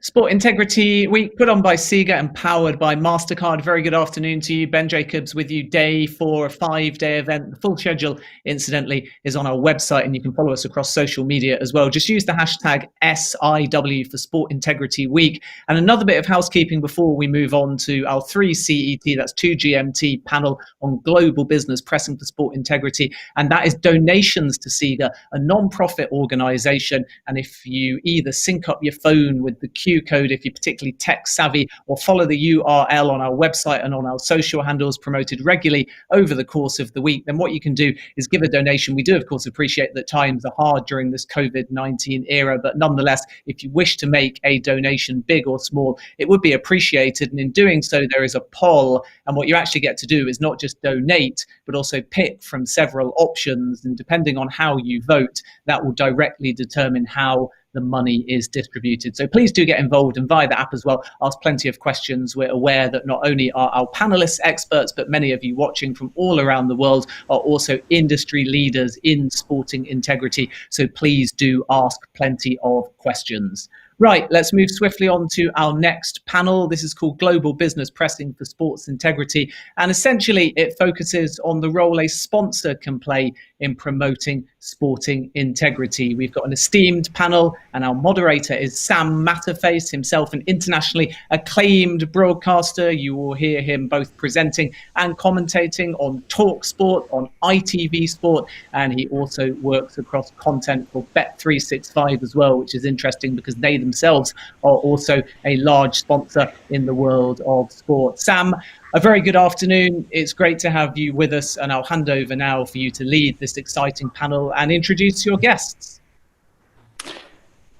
Sport Integrity Week put on by Sega and powered by MasterCard. Very good afternoon to you. Ben Jacobs with you day for a 5-day event. The full schedule, incidentally, is on our website and you can follow us across social media as well. Just use the hashtag SIW for Sport Integrity Week. And another bit of housekeeping before we move on to our 3 CET, that's 2 GMT panel on global business pressing for sport integrity. And that is donations to Sega, a non-profit organization. And if you either sync up your phone with the Q code if you're particularly tech savvy, or follow the URL on our website and on our social handles promoted regularly over the course of the week, then what you can do is give a donation. We do, of course, appreciate that times are hard during this COVID-19 era, but nonetheless, if you wish to make a donation, big or small, it would be appreciated. And in doing so, there is a poll, and what you actually get to do is not just donate, but also pick from several options. And depending on how you vote, that will directly determine how the money is distributed. So please do get involved, and via the app as well, ask plenty of questions. We're aware that not only are our panelists experts, but many of you watching from all around the world are also industry leaders in sporting integrity. So please do ask plenty of questions. Right, let's move swiftly on to our next panel. This is called Global Business Pressing for Sports Integrity. And essentially, it focuses on the role a sponsor can play in promoting sporting integrity. We've got an esteemed panel, and our moderator is Sam Matterface, himself an internationally acclaimed broadcaster. You will hear him both presenting and commentating on Talk Sport, on ITV Sport, and he also works across content for Bet365 as well, which is interesting because they themselves are also a large sponsor in the world of sport. Sam, a very good afternoon. It's great to have you with us, and I'll hand over now for you to lead this exciting panel and introduce your guests.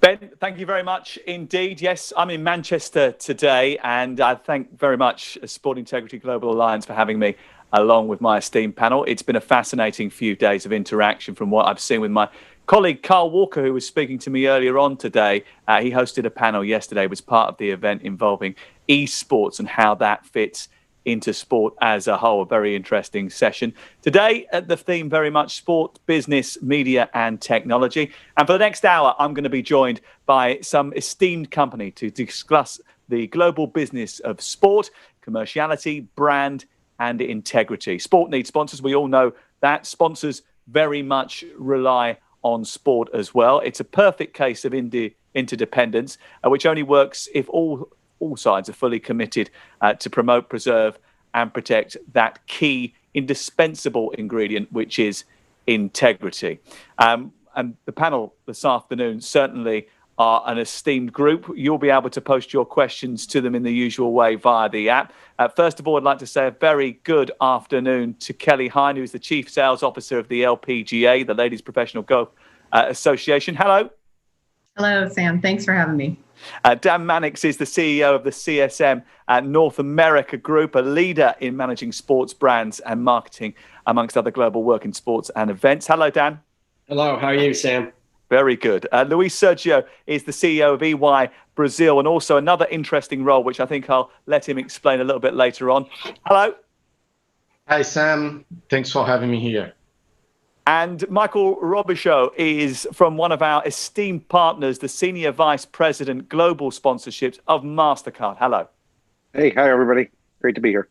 Ben, thank you very much indeed. Yes, I'm in Manchester today, and I thank very much Sport Integrity Global Alliance for having me along with my esteemed panel. It's been a fascinating few days of interaction from what I've seen with my colleague Carl Walker, who was speaking to me earlier on today. He hosted a panel yesterday, was part of the event involving esports and how that fits into sport as a whole. A very interesting session. Today, the theme very much sport, business, media and technology. And for the next hour, I'm going to be joined by some esteemed company to discuss the global business of sport, commerciality, brand and integrity. Sport needs sponsors. We all know that. Sponsors very much rely on sport as well. It's a perfect case of interdependence, which only works if all sides are fully committed to promote, preserve and protect that key indispensable ingredient, which is integrity. And the panel this afternoon certainly are an esteemed group. You'll be able to post your questions to them in the usual way via the app. First of all, I'd like to say a very good afternoon to Kelly Hine, who's the Chief Sales Officer of the LPGA, the Ladies Professional Golf Association. Hello. Hello, Sam. Thanks for having me. Dan Mannix is the CEO of the CSM North America Group, a leader in managing sports brands and marketing, amongst other global work in sports and events. Hello, Dan. Hello. How are you, Sam? Very good. Luis Sergio is the CEO of EY Brazil, and also another interesting role, which I think I'll let him explain a little bit later on. Hello. Hi, Sam. Thanks for having me here. And Michael Robichaud is from one of our esteemed partners, the Senior Vice President Global Sponsorships of MasterCard. Hello. Hey, hi, everybody. Great to be here.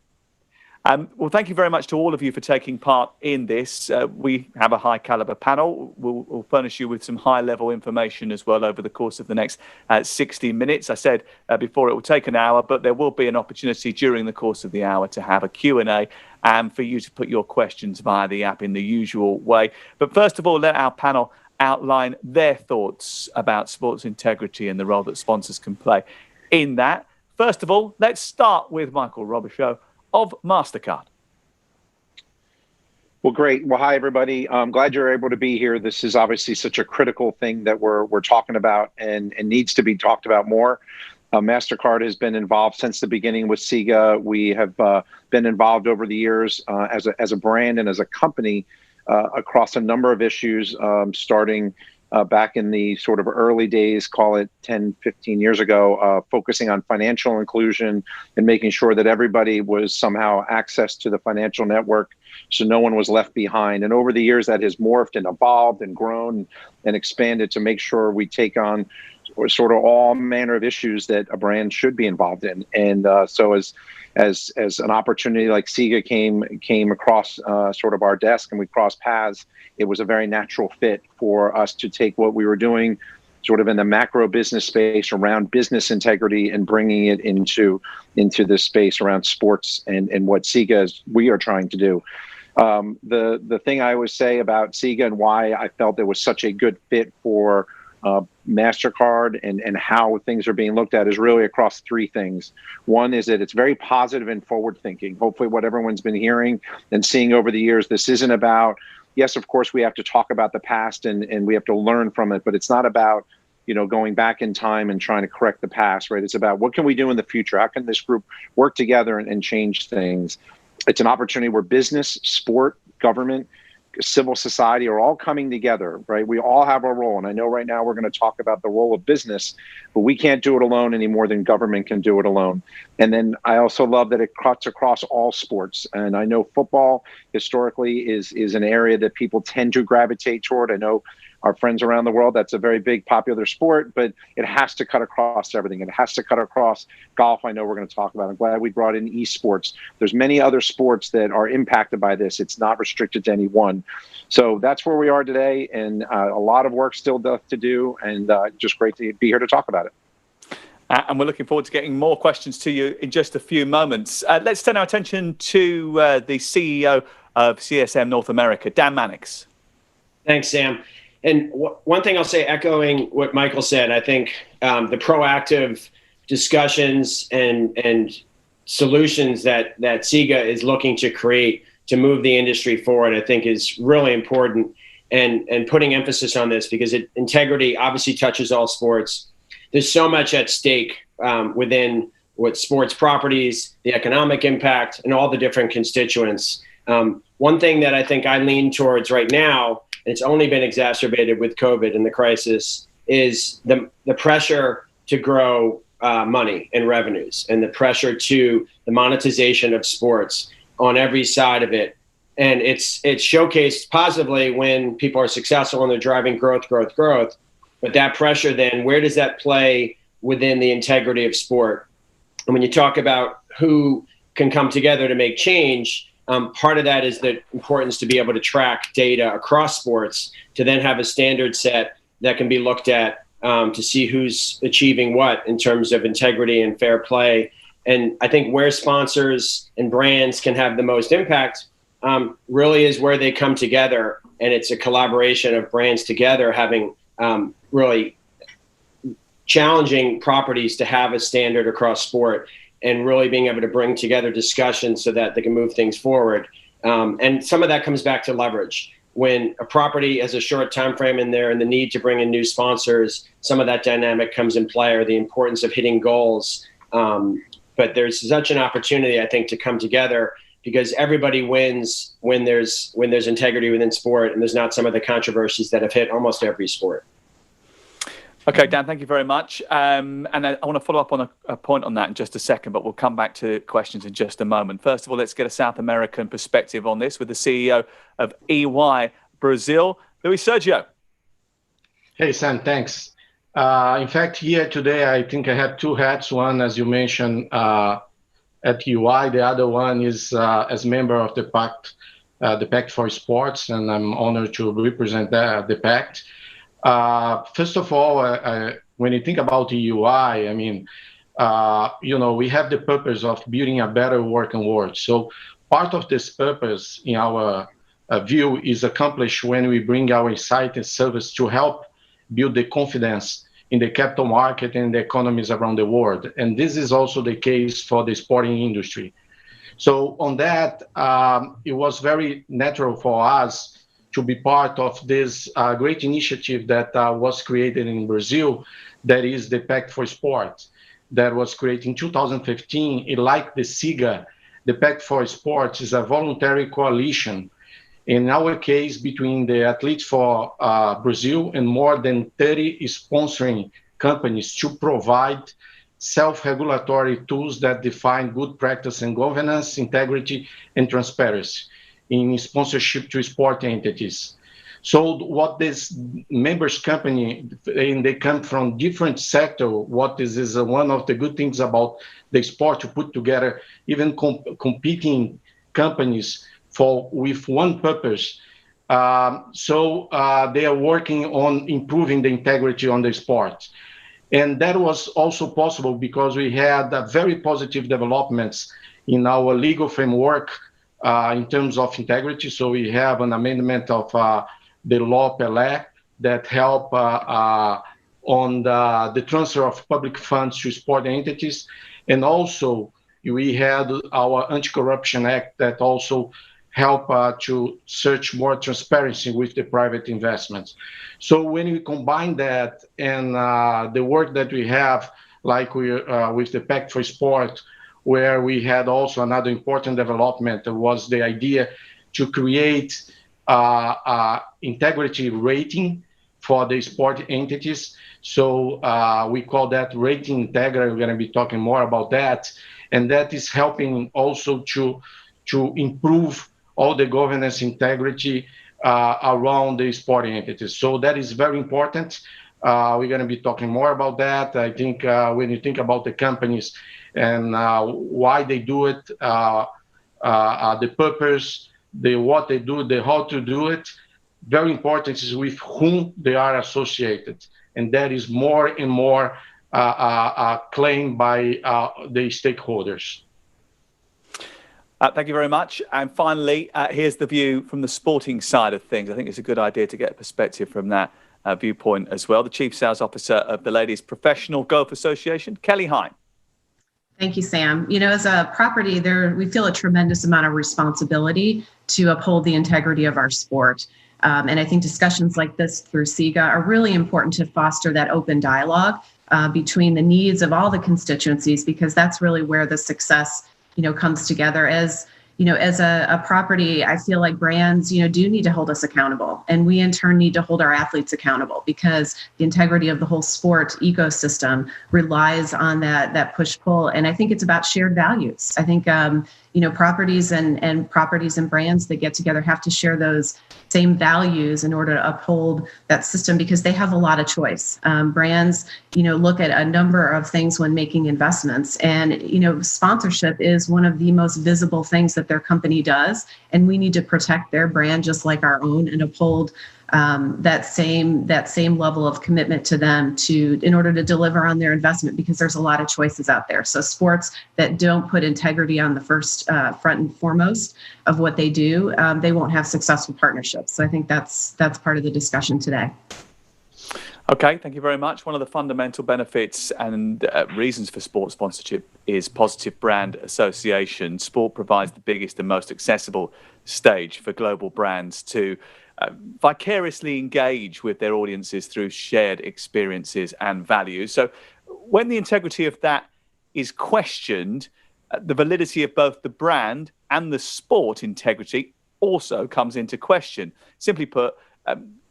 Well, thank you very much to all of you for taking part in this. We have a high caliber panel. We'll furnish you with some high level information as well over the course of the next 60 minutes. I said before it will take an hour, but there will be an opportunity during the course of the hour to have a Q&A and for you to put your questions via the app in the usual way. But first of all, let our panel outline their thoughts about sports integrity and the role that sponsors can play in that. First of all, let's start with Michael Robichaud of MasterCard. Well, great. Well, hi, everybody. I'm glad you're able to be here. This is obviously such a critical thing that we're talking about and needs to be talked about more. MasterCard has been involved since the beginning with SIGA. We have been involved over the years as a brand and as a company across a number of issues, starting back in the sort of early days, call it 10, 15 years ago, focusing on financial inclusion and making sure that everybody was somehow access to the financial network so no one was left behind. And over the years, that has morphed and evolved and grown and expanded to make sure we take on sort of all manner of issues that a brand should be involved in. And so as an opportunity like SIGA came across sort of our desk and we crossed paths, it was a very natural fit for us to take what we were doing sort of in the macro business space around business integrity and bringing it into this space around sports and what we are trying to do. The thing I always say about SIGA and why I felt it was such a good fit for MasterCard and how things are being looked at is really across three things. One is that it's very positive and forward thinking. Hopefully what everyone's been hearing and seeing over the years, this isn't about, yes, of course we have to talk about the past and we have to learn from it, but it's not about, going back in time and trying to correct the past, right? It's about what can we do in the future? How can this group work together and change things? It's an opportunity where business, sport, government, civil society are all coming together, right? We all have our role. And I know right now we're going to talk about the role of business, but we can't do it alone any more than government can do it alone. And then I also love that it cuts across all sports. And I know football historically is an area that people tend to gravitate toward. I know our friends around the world, that's a very big popular sport, but it has to cut across everything. It has to cut across golf. I know we're going to talk about. I'm glad we brought in esports. There's many other sports that are impacted by this. It's not restricted to any one. So that's where we are today, and a lot of work still left to do, and just great to be here to talk about it. And we're looking forward to getting more questions to you in just a few moments. Let's turn our attention to the CEO of CSM North America, Dan Mannix. Thanks, Sam. And one thing I'll say, echoing what Michael said, I think the proactive discussions and solutions that SIGA is looking to create to move the industry forward, I think is really important, and putting emphasis on this because integrity obviously touches all sports. There's so much at stake within what sports properties, the economic impact, and all the different constituents. One thing that I think I lean towards right now, and it's only been exacerbated with COVID and the crisis, is the pressure to grow money and revenues, and the pressure to the monetization of sports on every side of it. And it's showcased positively when people are successful and they're driving growth. But that pressure then, where does that play within the integrity of sport? And when you talk about who can come together to make change, part of that is the importance to be able to track data across sports to then have a standard set that can be looked at to see who's achieving what in terms of integrity and fair play. And I think where sponsors and brands can have the most impact really is where they come together. And it's a collaboration of brands together having really challenging properties to have a standard across sport, and really being able to bring together discussions so that they can move things forward. And some of that comes back to leverage. When a property has a short time frame in there and the need to bring in new sponsors, some of that dynamic comes in play, or the importance of hitting goals. But there's such an opportunity, I think, to come together because everybody wins when there's integrity within sport, and there's not some of the controversies that have hit almost every sport. Okay, Dan, thank you very much. And I want to follow up on a point on that in just a second, but we'll come back to questions in just a moment. First of all, let's get a South American perspective on this with the CEO of EY Brazil, Luis Sergio. Hey, Sam, thanks. In fact, here today, I think I have two hats. One, as you mentioned, at EY. The other one is as member of the Pact for Sports, and I'm honored to represent the Pact. First of all, when you think about the UI, I mean, we have the purpose of building a better working world. So part of this purpose in our view is accomplished when we bring our insight and service to help build the confidence in the capital market and the economies around the world. And this is also the case for the sporting industry. So on that, it was very natural for us to be part of this great initiative that was created in Brazil, that is the Pact for Sport, that was created in 2015. Like the SIGA, the Pact for Sport is a voluntary coalition, in our case, between the Athletes for Brazil and more than 30 sponsoring companies to provide self-regulatory tools that define good practice and governance, integrity, and transparency in sponsorship to sport entities. So what this members company, and they come from different sector. What is one of the good things about the sport to put together, even competing companies with one purpose. So they are working on improving the integrity on the sport. And that was also possible because we had very positive developments in our legal framework in terms of integrity. So we have an amendment of the law Pelé that help on the transfer of public funds to sport entities. And also we had our Anti-Corruption Act that also help to search more transparency with the private investments. So when we combine that and the work that we have, like with the Pact for Sport, where we had also another important development was the idea to create integrity rating for the sport entities. So we call that Rating Integra. We're going to be talking more about that. And that is helping also to improve all the governance integrity around the sport entities. So that is very important. We're going to be talking more about that. I think when you think about the companies and why they do it, the purpose, what they do, the how to do it, very important is with whom they are associated. And that is more and more claimed by the stakeholders. Thank you very much. And finally, here's the view from the sporting side of things. I think it's a good idea to get a perspective from that viewpoint as well. The Chief Sales Officer of the Ladies Professional Golf Association, Kelly Hine. Thank you, Sam. You know, as a property, we feel a tremendous amount of responsibility to uphold the integrity of our sport. And I think discussions like this through SIGA are really important to foster that open dialogue between the needs of all the constituencies, because that's really where the success, comes together. As a property, I feel like brands, do need to hold us accountable, and we in turn need to hold our athletes accountable, because the integrity of the whole sport ecosystem relies on that push-pull. And I think it's about shared values. I think, properties and properties and brands that get together have to share those same values in order to uphold that system, because they have a lot of choice. Brands, look at a number of things when making investments, and, sponsorship is one of the most visible things that their company does. And we need to protect their brand just like our own, and uphold that same level of commitment to them in order to deliver on their investment, because there's a lot of choices out there. So sports that don't put integrity on the front and foremost of what they do, they won't have successful partnerships. So I think that's part of the discussion today. Okay, thank you very much. One of the fundamental benefits and reasons for sports sponsorship is positive brand association. Sport provides the biggest and most accessible stage for global brands to vicariously engage with their audiences through shared experiences and values. So when the integrity of that is questioned, the validity of both the brand and the sport integrity also comes into question. Simply put,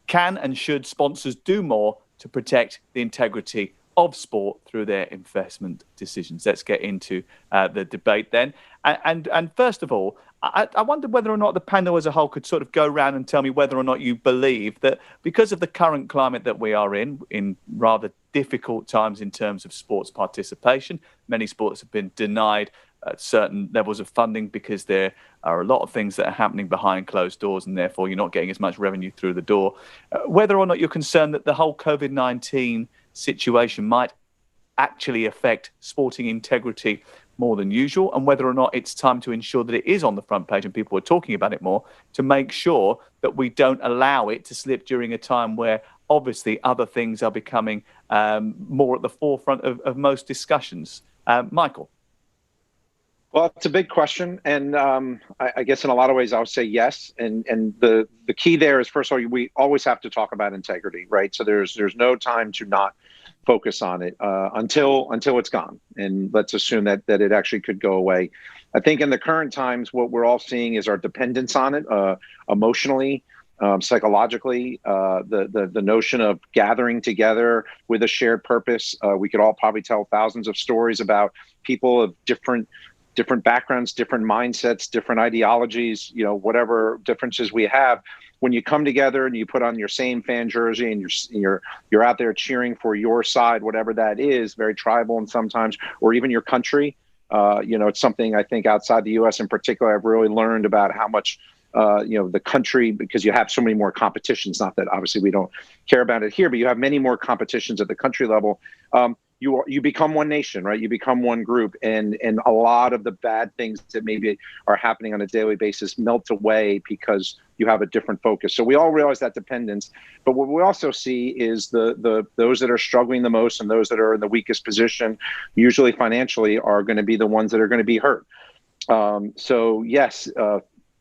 can and should sponsors do more to protect the integrity of sport through their investment decisions? Let's get into the debate then. And first of all, I wonder whether or not the panel as a whole could sort of go around and tell me whether or not you believe that because of the current climate that we are in rather difficult times in terms of sports participation, many sports have been denied certain levels of funding because there are a lot of things that are happening behind closed doors, and therefore you're not getting as much revenue through the door. Whether or not you're concerned that the whole COVID-19 situation might actually affect sporting integrity more than usual, and whether or not it's time to ensure that it is on the front page and people are talking about it more, to make sure that we don't allow it to slip during a time where obviously other things are becoming more at the forefront of most discussions. Michael. Well, it's a big question, and I guess in a lot of ways I would say yes. And the key there is, first of all, we always have to talk about integrity, right? So there's no time to not focus on it until it's gone, and let's assume that it actually could go away. I think in the current times, what we're all seeing is our dependence on it, emotionally, psychologically, the notion of gathering together with a shared purpose. We could all probably tell thousands of stories about people of different different backgrounds, different mindsets, different ideologies, whatever differences we have. When you come together and you put on your same fan jersey and you're out there cheering for your side, whatever that is, very tribal and sometimes, or even your country, it's something I think outside the U.S. in particular, I've really learned about how much, the country, because you have so many more competitions, not that obviously we don't care about it here, but you have many more competitions at the country level. You become one nation, right? You become one group, and a lot of the bad things that maybe are happening on a daily basis melt away because you have a different focus. So we all realize that dependence, but what we also see is those that are struggling the most and those that are in the weakest position, usually financially, are going to be the ones that are going to be hurt. So yes,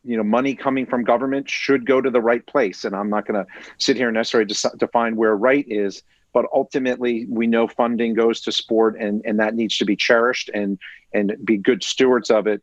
money coming from government should go to the right place, and I'm not going to sit here and necessarily define where right is. But ultimately, we know funding goes to sport, and that needs to be cherished and be good stewards of it.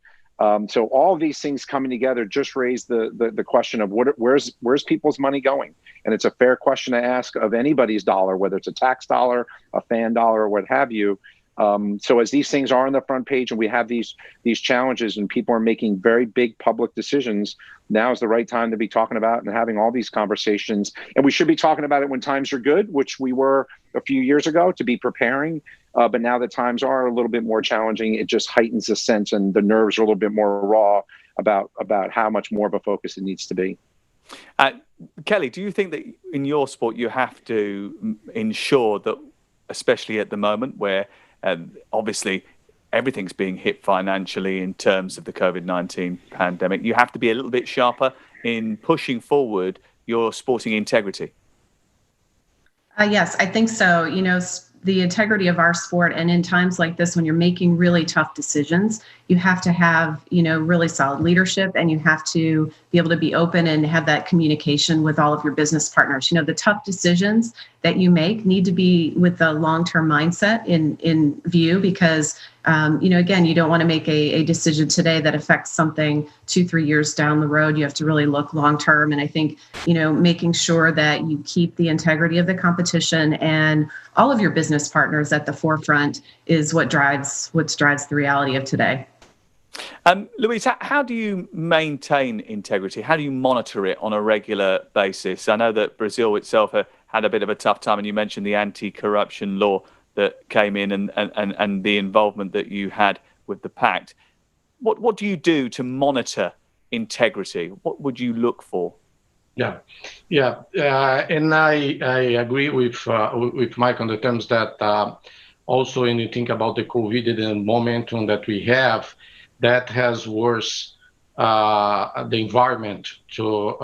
So all of these things coming together just raise the question of where's people's money going? And it's a fair question to ask of anybody's dollar, whether it's a tax dollar, a fan dollar, or what have you. So as these things are on the front page and we have these challenges and people are making very big public decisions, now is the right time to be talking about and having all these conversations. And we should be talking about it when times are good, which we were a few years ago, to be preparing. But now that times are a little bit more challenging, it just heightens the sense and the nerves are a little bit more raw about how much more of a focus it needs to be. Kelly, do you think that in your sport you have to ensure that, especially at the moment where obviously everything's being hit financially in terms of the COVID-19 pandemic, you have to be a little bit sharper in pushing forward your sporting integrity? Yes, I think so. The integrity of our sport, and in times like this, when you're making really tough decisions, you have to have, really solid leadership, and you have to be able to be open and have that communication with all of your business partners. The tough decisions that you make need to be with a long-term mindset in view, because, again, you don't want to make a decision today that affects something 2-3 years down the road. You have to really look long-term. And I think, making sure that you keep the integrity of the competition and all of your business partners at the forefront is what drives the reality of today. Louise, how do you maintain integrity? How do you monitor it on a regular basis? I know that Brazil itself had a bit of a tough time, and you mentioned the anti-corruption law that came in and the involvement that you had with the pact. What do you do to monitor integrity? What would you look for? Yeah, and I agree with Mike on the terms that also when you think about the COVID and the momentum that we have, that has worse the environment to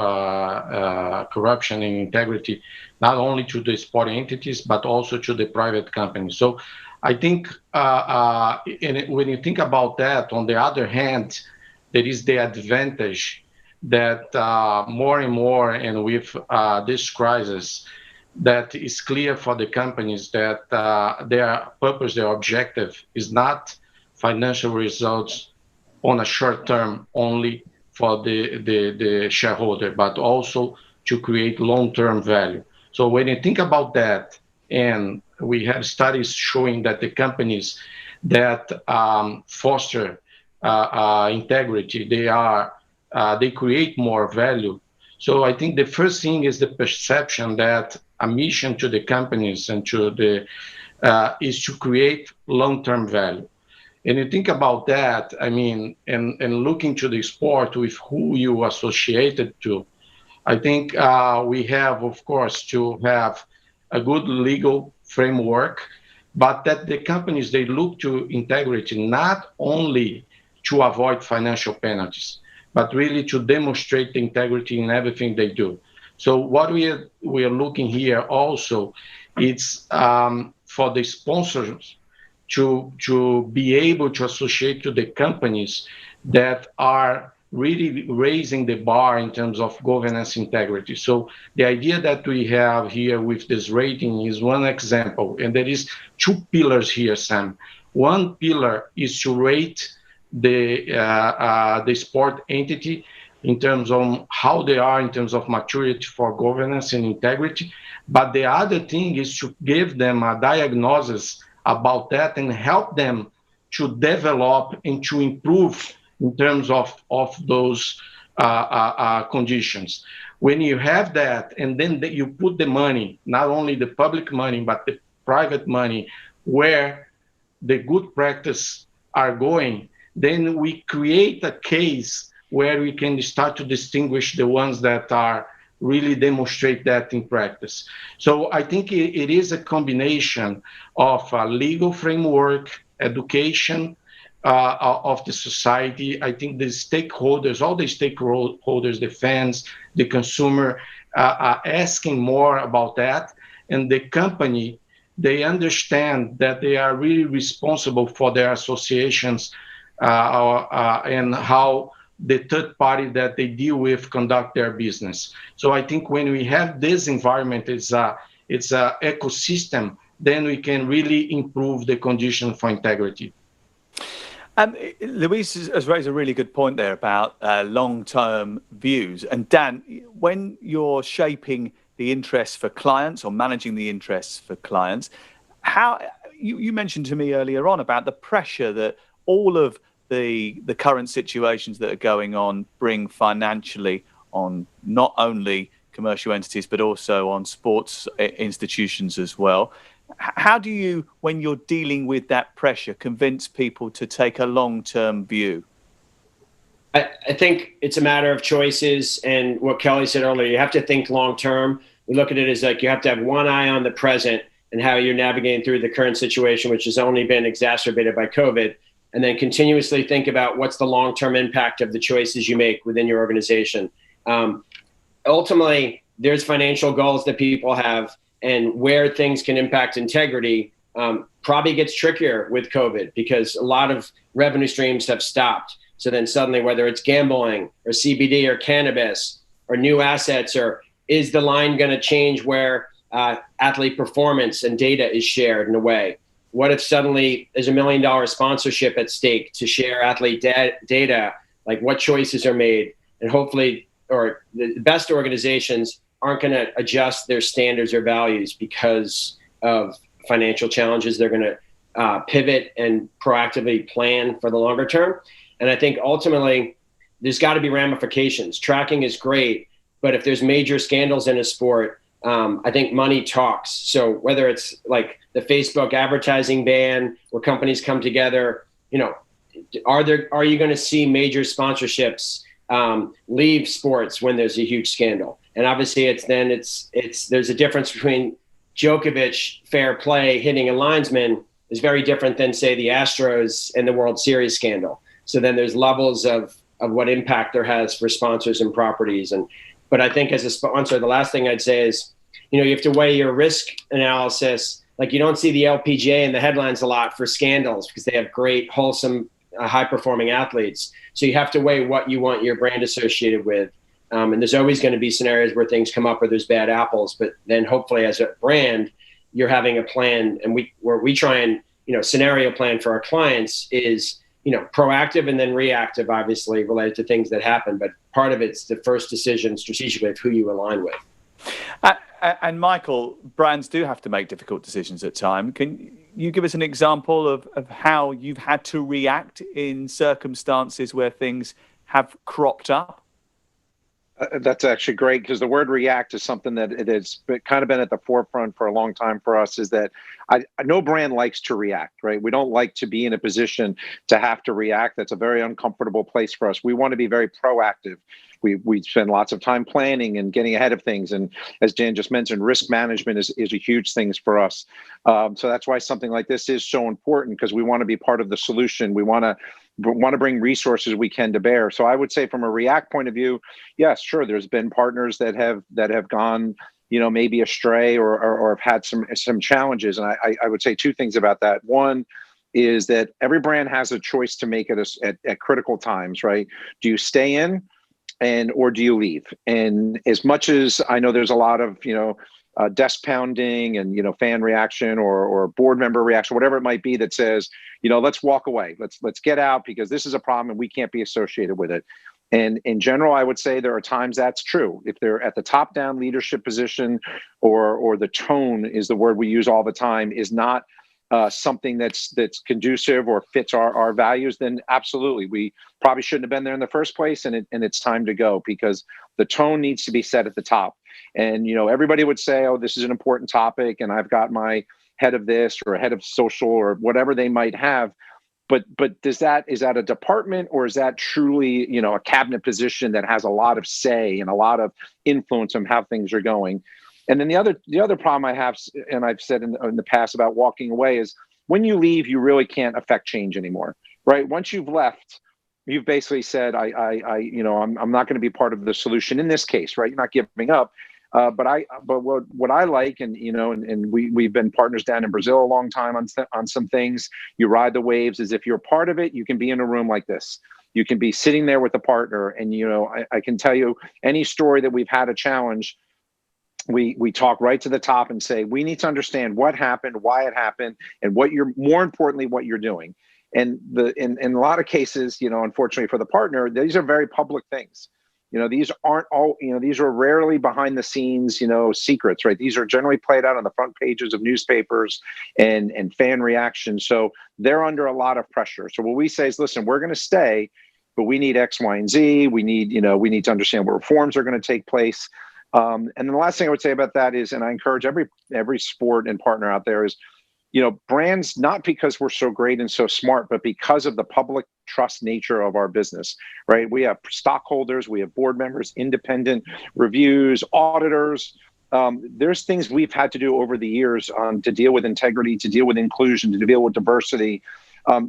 corruption and integrity, not only to the sport entities, but also to the private companies. So I think when you think about that, on the other hand, there is the advantage that more and more, and with this crisis, that is clear for the companies that their purpose, their objective is not financial results on a short term only for the shareholder, but also to create long-term value. So when you think about that, and we have studies showing that the companies that foster integrity, they create more value. So I think the first thing is the perception that a mission to the companies and to the is to create long-term value. And you think about that, and looking to the sport with who you associated to, I think we have, of course, to have a good legal framework, but that the companies, they look to integrity not only to avoid financial penalties, but really to demonstrate the integrity in everything they do. So what we are looking here also, it's for the sponsors to be able to associate to the companies that are really raising the bar in terms of governance integrity. So the idea that we have here with this rating is one example, and there is two pillars here, Sam. One pillar is to rate the sport entity in terms of how they are in terms of maturity for governance and integrity. But the other thing is to give them a diagnosis about that and help them to develop and to improve in terms of those conditions. When you have that, and then you put the money, not only the public money, but the private money, where the good practice are going, then we create a case where we can start to distinguish the ones that are really demonstrate that in practice. So I think it is a combination of a legal framework, education of the society. I think the stakeholders, all the stakeholders, the fans, the consumer, are asking more about that. And the company, they understand that they are really responsible for their associations and how the third party that they deal with conduct their business. So I think when we have this environment, it's a ecosystem, then we can really improve the condition for integrity. Luis has raised a really good point there about long-term views. And Dan, when you're shaping the interests for clients or managing the interests for clients, how you mentioned to me earlier on about the pressure that all of the current situations that are going on bring financially on not only commercial entities, but also on sports institutions as well. How do you, when you're dealing with that pressure, convince people to take a long-term view? I think it's a matter of choices, and what Kelly said earlier, you have to think long-term. We look at it as like you have to have one eye on the present and how you're navigating through the current situation, which has only been exacerbated by COVID, and then continuously think about what's the long-term impact of the choices you make within your organization. Ultimately, there's financial goals that people have, and where things can impact integrity probably gets trickier with COVID because a lot of revenue streams have stopped. So then suddenly, whether it's gambling or CBD or cannabis or new assets, or is the line going to change where athlete performance and data is shared in a way? What if suddenly there's $1 million sponsorship at stake to share athlete data? Like what choices are made? And hopefully, or the best organizations aren't going to adjust their standards or values because of financial challenges. They're going to pivot and proactively plan for the longer term. And I think ultimately there's got to be ramifications. Tracking is great, but if there's major scandals in a sport, I think money talks. So whether it's like the Facebook advertising ban where companies come together, are you going to see major sponsorships leave sports when there's a huge scandal? And obviously there's a difference between Djokovic fair play hitting a linesman is very different than say the Astros and the World Series scandal. So then there's levels of what impact there has for sponsors and properties. But I think as a sponsor, the last thing I'd say is, you have to weigh your risk analysis. Like you don't see the LPGA in the headlines a lot for scandals because they have great, wholesome, high-performing athletes. So you have to weigh what you want your brand associated with. And there's always going to be scenarios where things come up where there's bad apples. But then hopefully as a brand, you're having a plan. And we try and, scenario plan for our clients is, proactive and then reactive, obviously related to things that happen. But part of it's the first decision strategically of who you align with. And Michael, brands do have to make difficult decisions at times. Can you give us an example of how you've had to react in circumstances where things have cropped up? That's actually great because the word react is something that it has kind of been at the forefront for a long time for us, is that no brand likes to react, right? We don't like to be in a position to have to react. That's a very uncomfortable place for us. We want to be very proactive. We spend lots of time planning and getting ahead of things. And as Dan just mentioned, risk management is a huge thing for us. So that's why something like this is so important, because we want to be part of the solution. We want to bring resources we can to bear. So I would say from a react point of view, yes, sure, there's been partners that have gone, maybe astray or have had some challenges. And I would say two things about that. One is that every brand has a choice to make at critical times, right? Do you stay in or do you leave? And as much as I know there's a lot of, desk pounding and, fan reaction or board member reaction, whatever it might be, that says, let's walk away. Let's get out because this is a problem and we can't be associated with it. And in general, I would say there are times that's true. If they're at the top-down leadership position or the tone is the word we use all the time, is not something that's conducive or fits our values, then absolutely, we probably shouldn't have been there in the first place, and it's time to go, because the tone needs to be set at the top. And everybody would say, oh, this is an important topic, and I've got my head of this or a head of social or whatever they might have. But is that a department, or is that truly a cabinet position that has a lot of say and a lot of influence on how things are going? And then the other problem I have, and I've said in the past about walking away, is when you leave, you really can't affect change anymore, right? Once you've left, you've basically said, I'm not going to be part of the solution in this case, right? You're not giving up. But what I like, and we've been partners down in Brazil a long time on some things. You ride the waves as if you're part of it. You can be in a room like this. You can be sitting there with a partner, and I can tell you any story that we've had a challenge. We talk right to the top and say, we need to understand what happened, why it happened, and more importantly, what you're doing. And in a lot of cases, unfortunately for the partner, these are very public things. These aren't all, these are rarely behind the scenes, secrets, right? These are generally played out on the front pages of newspapers and fan reactions. So they're under a lot of pressure. So what we say is, listen, we're going to stay, but we need X, Y, and Z. We need to understand what reforms are going to take place. And then the last thing I would say about that is, and I encourage every sport and partner out there, is, brands, not because we're so great and so smart, but because of the public trust nature of our business, right? We have stockholders, we have board members, independent reviews, auditors. There's things we've had to do over the years to deal with integrity, to deal with inclusion, to deal with diversity.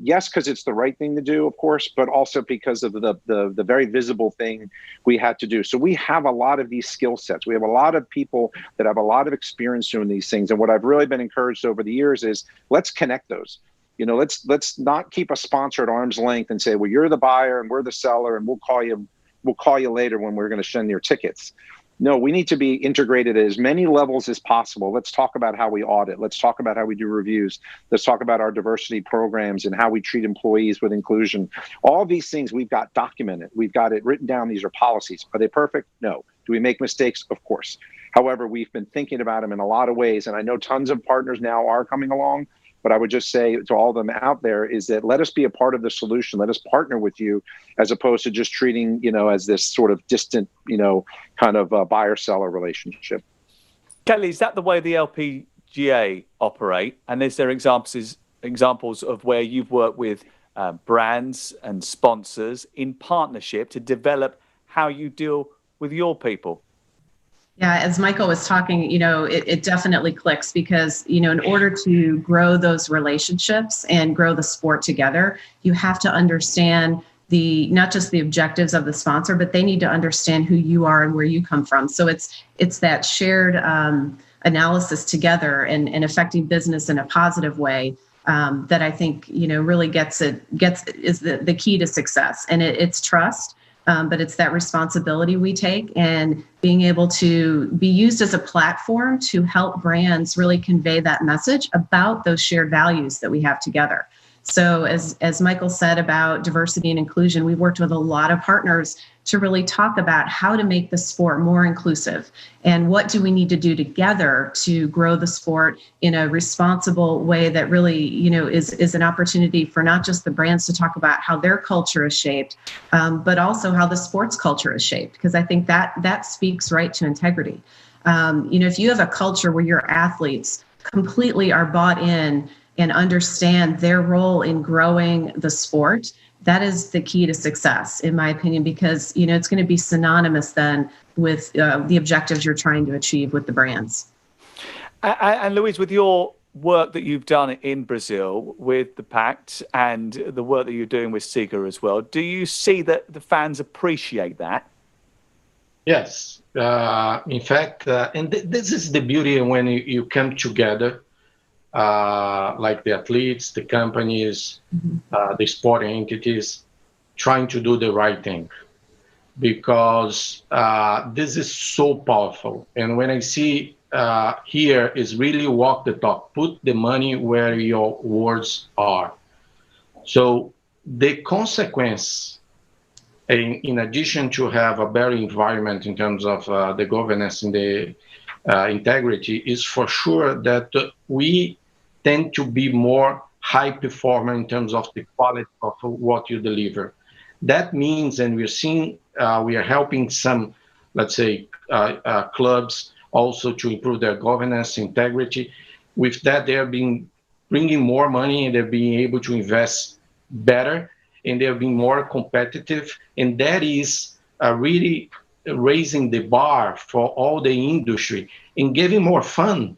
Yes, because it's the right thing to do, of course, but also because of the very visible thing we had to do. So we have a lot of these skill sets. We have a lot of people that have a lot of experience doing these things. And what I've really been encouraged over the years is, let's connect those. Let's not keep a sponsor at arm's length and say, well, you're the buyer and we're the seller, and we'll call you later when we're going to send your tickets. No, we need to be integrated at as many levels as possible. Let's talk about how we audit. Let's talk about how we do reviews. Let's talk about our diversity programs and how we treat employees with inclusion. All these things we've got documented. We've got it written down. These are policies. Are they perfect? No. Do we make mistakes? Of course. However, we've been thinking about them in a lot of ways. And I know tons of partners now are coming along. But I would just say to all of them out there is that let us be a part of the solution. Let us partner with you, as opposed to just treating, as this sort of distant, kind of buyer-seller relationship. Kelly, is that the way the LPGA operate? And is there examples of where you've worked with brands and sponsors in partnership to develop how you deal with your people? Yeah, as Michael was talking, it definitely clicks because, in order to grow those relationships and grow the sport together, you have to understand not just the objectives of the sponsor, but they need to understand who you are and where you come from. So it's that shared analysis together and affecting business in a positive way that I think, really is the key to success. And it's trust. But it's that responsibility we take and being able to be used as a platform to help brands really convey that message about those shared values that we have together. So as Michael said about diversity and inclusion, we've worked with a lot of partners to really talk about how to make the sport more inclusive and what do we need to do together to grow the sport in a responsible way that really, is an opportunity for not just the brands to talk about how their culture is shaped, but also how the sports culture is shaped, because I think that speaks right to integrity. If you have a culture where your athletes completely are bought in and understand their role in growing the sport, that is the key to success, in my opinion, because, it's going to be synonymous then with the objectives you're trying to achieve with the brands. And Luis, with your work that you've done in Brazil with the Pact and the work that you're doing with SIGA as well, do you see that the fans appreciate that? Yes. In fact, and this is the beauty when you come together, like the athletes, the companies, the sporting entities, trying to do the right thing, because this is so powerful. And when I see here is really walk the talk, put the money where your words are. So the consequence, in addition to have a better environment in terms of the governance and the integrity, is for sure that we tend to be more high performer in terms of the quality of what you deliver. That means, and we're seeing, we are helping some, let's say, clubs also to improve their governance integrity. With that, they're bringing more money, and they're being able to invest better, and they're being more competitive. And that is really raising the bar for all the industry and giving more fun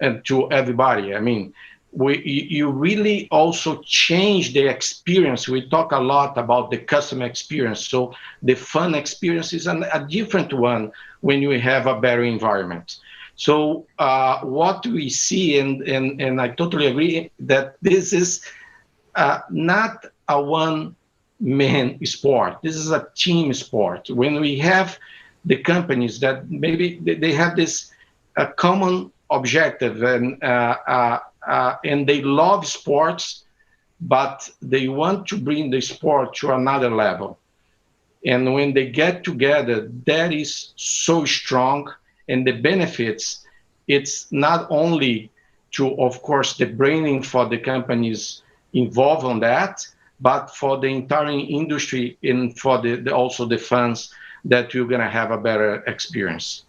and to everybody. I mean, you really also change the experience. We talk a lot about the customer experience. So the fun experience is a different one when you have a better environment. So what we see, and I totally agree that this is not a one-man sport. This is a team sport. When we have the companies that maybe they have this common objective, and they love sports, but they want to bring the sport to another level. And when they get together, that is so strong. And the benefits, it's not only to, of course, the branding for the companies involved on that, but for the entire industry and for also the fans, that you're going to have a better experience.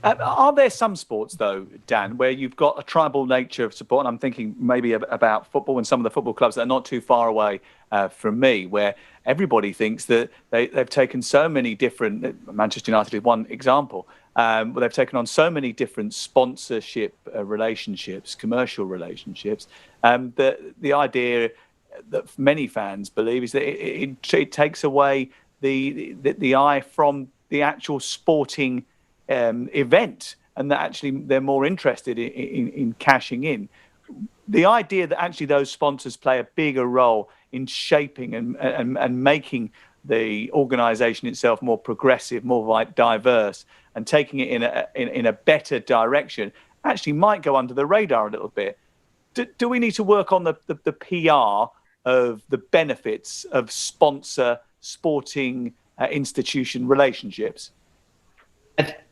Are there some sports, though, Dan, where you've got a tribal nature of support? And I'm thinking maybe about football and some of the football clubs that are not too far away from me, where everybody thinks that they've taken so many different, Manchester United is one example, where they've taken on so many different sponsorship relationships, commercial relationships, that the idea that many fans believe is that it takes away the eye from the actual sporting event, and that actually they're more interested in cashing in. The idea that actually those sponsors play a bigger role in shaping and making the organization itself more progressive, more diverse, and taking it in a better direction actually might go under the radar a little bit. Do we need to work on the PR of the benefits of sponsor sporting institution relationships?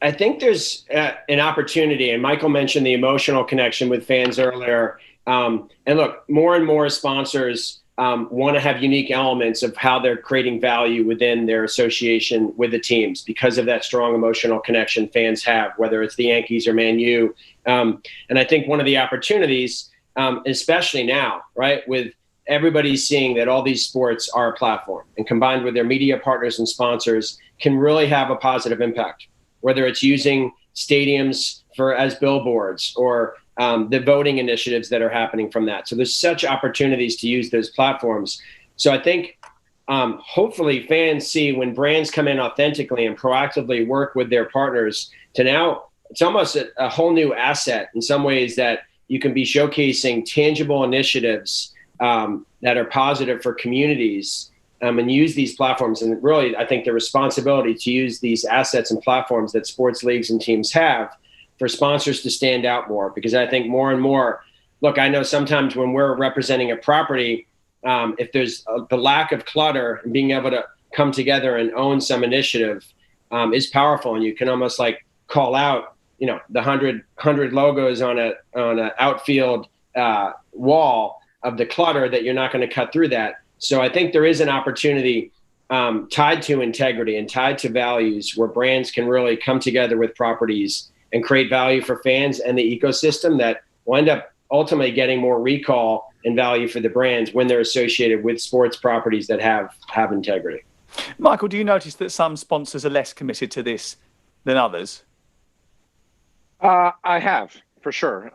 I think there's an opportunity, and Michael mentioned the emotional connection with fans earlier. And look, more and more sponsors want to have unique elements of how they're creating value within their association with the teams because of that strong emotional connection fans have, whether it's the Yankees or Man U. And I think one of the opportunities, especially now, right, with everybody seeing that all these sports are a platform, and combined with their media partners and sponsors, can really have a positive impact, whether it's using stadiums as billboards or the voting initiatives that are happening from that. So there's such opportunities to use those platforms. So I think hopefully fans see when brands come in authentically and proactively work with their partners to now, it's almost a whole new asset in some ways, that you can be showcasing tangible initiatives that are positive for communities, and use these platforms. And really, I think the responsibility to use these assets and platforms that sports leagues and teams have for sponsors to stand out more. Because I think more and more, look, I know sometimes when we're representing a property, if there's the lack of clutter and being able to come together and own some initiative is powerful. And you can almost like call out, the 100 logos on a outfield wall of the clutter, that you're not going to cut through that. So I think there is an opportunity tied to integrity and tied to values, where brands can really come together with properties and create value for fans and the ecosystem that will end up ultimately getting more recall and value for the brands when they're associated with sports properties that have integrity. Michael, do you notice that some sponsors are less committed to this than others? I have. For sure.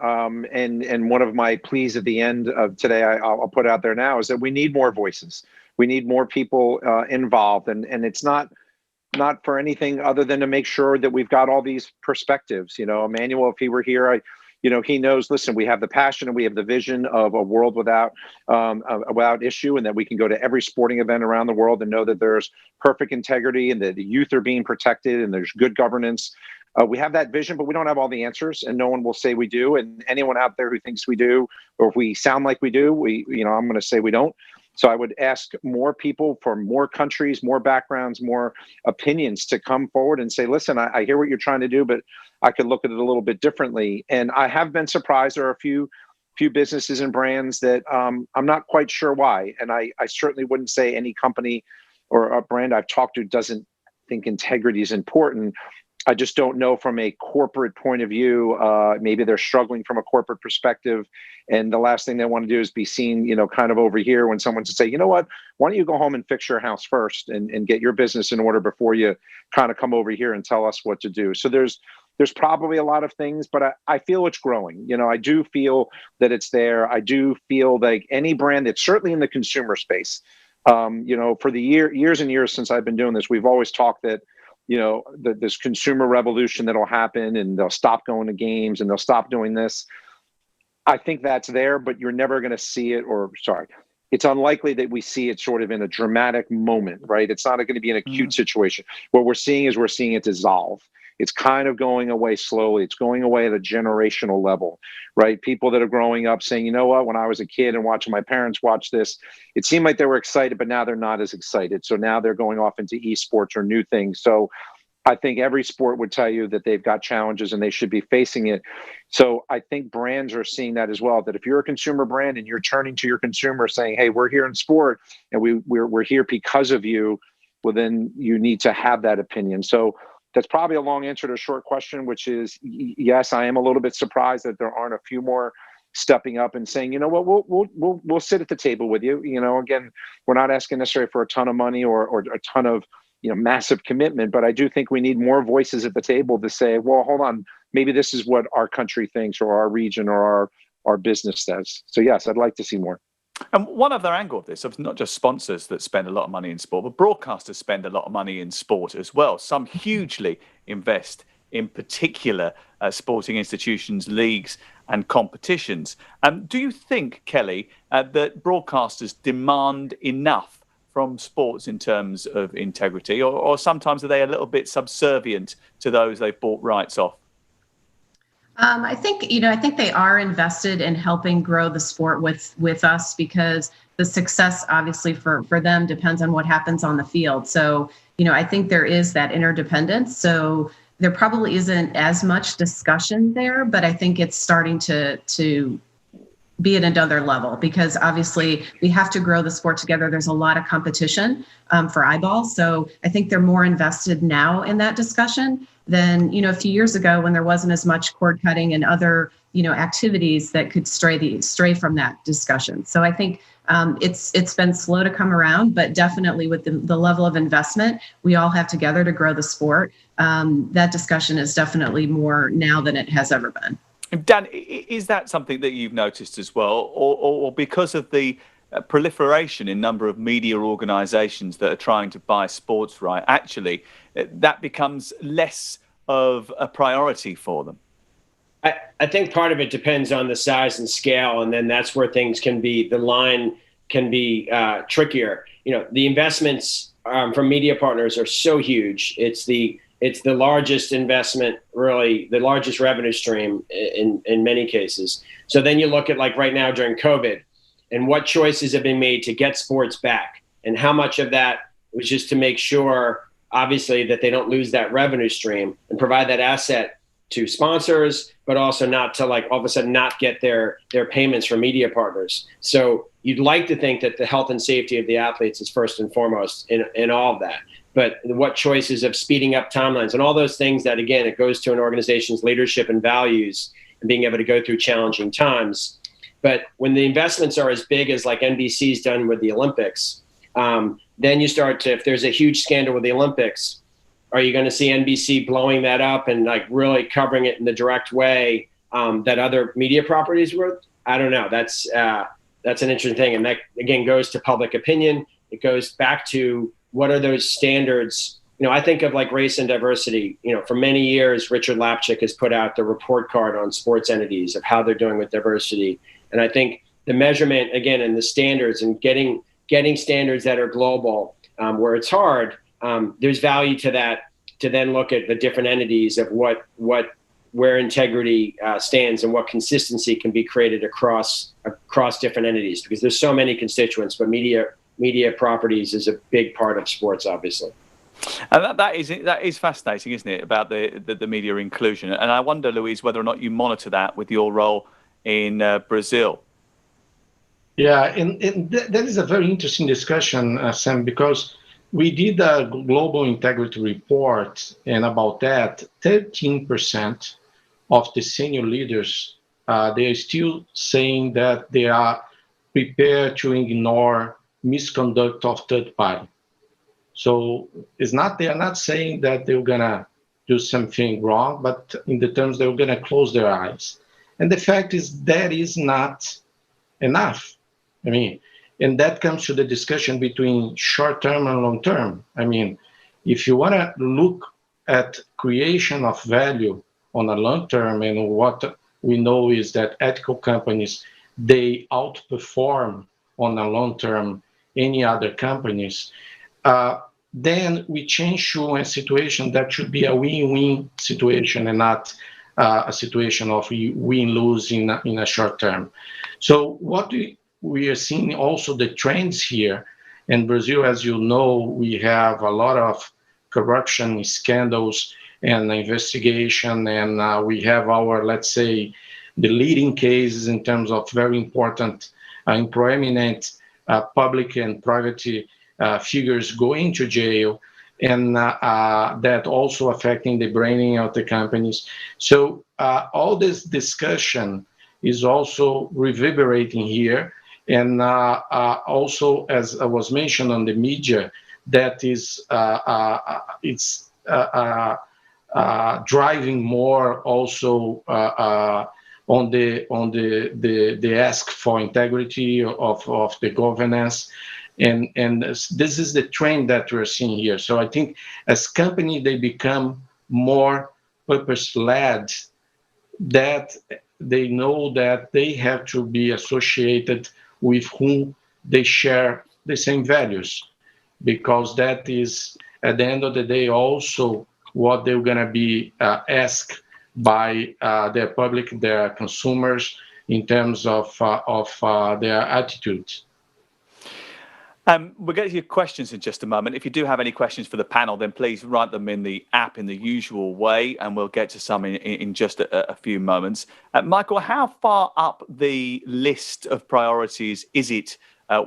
And one of my pleas at the end of today, I'll put out there now, is that we need more voices. We need more people involved. And it's not for anything other than to make sure that we've got all these perspectives. Emmanuel, if he were here, he knows, listen, we have the passion and we have the vision of a world without issue, and that we can go to every sporting event around the world and know that there's perfect integrity and that the youth are being protected and there's good governance. We have that vision, but we don't have all the answers, and no one will say we do. And anyone out there who thinks we do, or if we sound like we do, I'm going to say we don't. So I would ask more people from more countries, more backgrounds, more opinions to come forward and say, listen, I hear what you're trying to do, but I could look at it a little bit differently. And I have been surprised. There are a few few businesses and brands that I'm not quite sure why. And I certainly wouldn't say any company or a brand I've talked to doesn't think integrity is important. I just don't know from a corporate point of view. Maybe they're struggling from a corporate perspective. And the last thing they want to do is be seen, kind of over here when someone to say, you know what, why don't you go home and fix your house first and get your business in order before you kind of come over here and tell us what to do. So there's probably a lot of things, but I feel it's growing. I do feel that it's there. I do feel like any brand that's certainly in the consumer space, for the years and years since I've been doing this, we've always talked that, this consumer revolution that'll happen and they'll stop going to games and they'll stop doing this. I think that's there, but you're never going to see it, it's unlikely that we see it sort of in a dramatic moment, right? It's not going to be an acute situation. What we're seeing it dissolve. It's kind of going away slowly. It's going away at a generational level, right? People that are growing up saying, you know what, when I was a kid and watching my parents watch this, it seemed like they were excited, but now they're not as excited. So now they're going off into esports or new things. So I think every sport would tell you that they've got challenges and they should be facing it. So I think brands are seeing that as well, that if you're a consumer brand and you're turning to your consumer saying, hey, we're here in sport and we're here because of you, well, then you need to have that opinion. So that's probably a long answer to a short question, which is yes, I am a little bit surprised that there aren't a few more stepping up and saying, you know what, we'll sit at the table with you. Again, we're not asking necessarily for a ton of money or a ton of massive commitment, but I do think we need more voices at the table to say, well, hold on, maybe this is what our country thinks or our region or our business says. So yes, I'd like to see more. And one other angle of this, of not just sponsors that spend a lot of money in sport, but broadcasters spend a lot of money in sport as well. Some hugely invest in particular sporting institutions, leagues and competitions. Do you think, Kelly, that broadcasters demand enough from sports in terms of integrity, or sometimes are they a little bit subservient to those they've bought rights off? I think they are invested in helping grow the sport with us, because the success obviously for them depends on what happens on the field. So, I think there is that interdependence. So there probably isn't as much discussion there, but I think it's starting to be at another level, because obviously we have to grow the sport together. There's a lot of competition for eyeballs. So I think they're more invested now in that discussion than, a few years ago when there wasn't as much cord cutting and other, activities that could stray from that discussion. So I think it's been slow to come around, but definitely with the level of investment we all have together to grow the sport, that discussion is definitely more now than it has ever been. Dan, is that something that you've noticed as well, or because of the proliferation in number of media organisations that are trying to buy sports right, actually that becomes less of a priority for them? I think part of it depends on the size and scale, and then that's where the line can be trickier. The investments from media partners are so huge. It's the largest investment, really, the largest revenue stream in many cases. So then you look at, like right now during COVID, and what choices have been made to get sports back, and how much of that was just to make sure, obviously, that they don't lose that revenue stream and provide that asset to sponsors, but also not to, like, all of a sudden not get their payments from media partners. So you'd like to think that the health and safety of the athletes is first and foremost in all of that. But what choices of speeding up timelines and all those things that, again, it goes to an organization's leadership and values and being able to go through challenging times. But when the investments are as big as like NBC's done with the Olympics, then you start to, if there's a huge scandal with the Olympics, are you going to see NBC blowing that up and like really covering it in the direct way that other media properties were? I don't know. That's an interesting thing. And that, again, goes to public opinion. It goes back to what are those standards? I think of like race and diversity. For many years, Richard Lapchick has put out the report card on sports entities of how they're doing with diversity. And I think the measurement, again, and the standards and getting standards that are global, where it's hard, there's value to that, to then look at the different entities of where integrity stands and what consistency can be created across different entities, because there's so many constituents, but media properties is a big part of sports, obviously. And that is fascinating, isn't it, about the media inclusion? And I wonder, Louise, whether or not you monitor that with your role in Brazil. Yeah, and that is a very interesting discussion, Sam, because we did a global integrity report, and about that, 13% of the senior leaders, they are still saying that they are prepared to ignore misconduct of third party. So they are not saying that they're gonna do something wrong, but in the terms they're gonna close their eyes. And the fact is that is not enough. I mean, and that comes to the discussion between short term and long term. I mean, if you want to look at creation of value on a long term, and what we know is that ethical companies, they outperform on a long term any other companies, then we change to a situation that should be a win-win situation and not a situation of win-lose in a short term. So what we are seeing also the trends here in Brazil, as you know, we have a lot of corruption scandals and investigation, and we have our, let's say, the leading cases in terms of very important and prominent public and private figures going to jail, and that also affecting the branding of the companies. So all this discussion is also reverberating here. And also, as I was mentioned on the media, that is it's driving more also on the ask for integrity of the governance, and this is the trend that we're seeing here. So I think as company they become more purpose-led, that they know that they have to be associated with whom they share the same values, because that is at the end of the day also what they're going to be asked by their public, their consumers, in terms of their attitudes. We'll get to your questions in just a moment. If you do have any questions for the panel, then please write them in the app in the usual way, and we'll get to some in just a few moments. Michael, how far up the list of priorities is it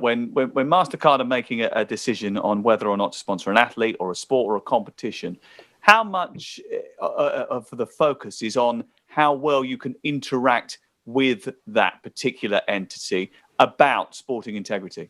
when MasterCard are making a decision on whether or not to sponsor an athlete or a sport or a competition? How much of the focus is on how well you can interact with that particular entity about sporting integrity?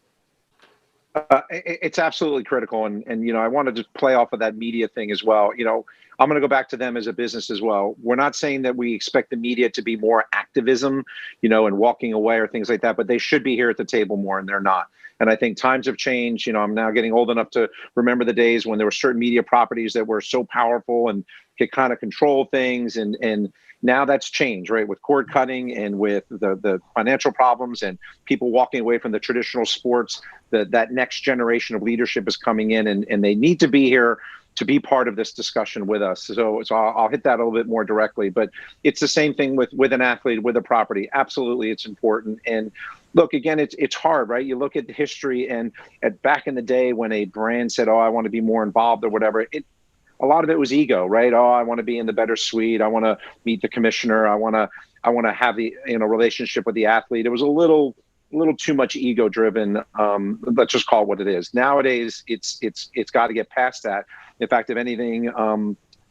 It's absolutely critical, and I wanted to play off of that media thing as well. I'm going to go back to them as a business as well. We're not saying that we expect the media to be more activism, and walking away or things like that, but they should be here at the table more, and they're not. And I think times have changed. I'm now getting old enough to remember the days when there were certain media properties that were so powerful and could kind of control things, and now that's changed, right? With cord cutting and with the financial problems and people walking away from the traditional sports, that next generation of leadership is coming in, and they need to be here to be part of this discussion with us. So I'll hit that a little bit more directly, but it's the same thing with an athlete, with a property. Absolutely, it's important. And look, again, it's hard, right? You look at the history, and back in the day when a brand said, "Oh, I want to be more involved" or whatever, a lot of it was ego, right? Oh, I want to be in the better suite. I want to meet the commissioner. I want to have the relationship with the athlete. It was a little too much ego driven. Let's just call it what it is. Nowadays, it's got to get past that. In fact, if anything,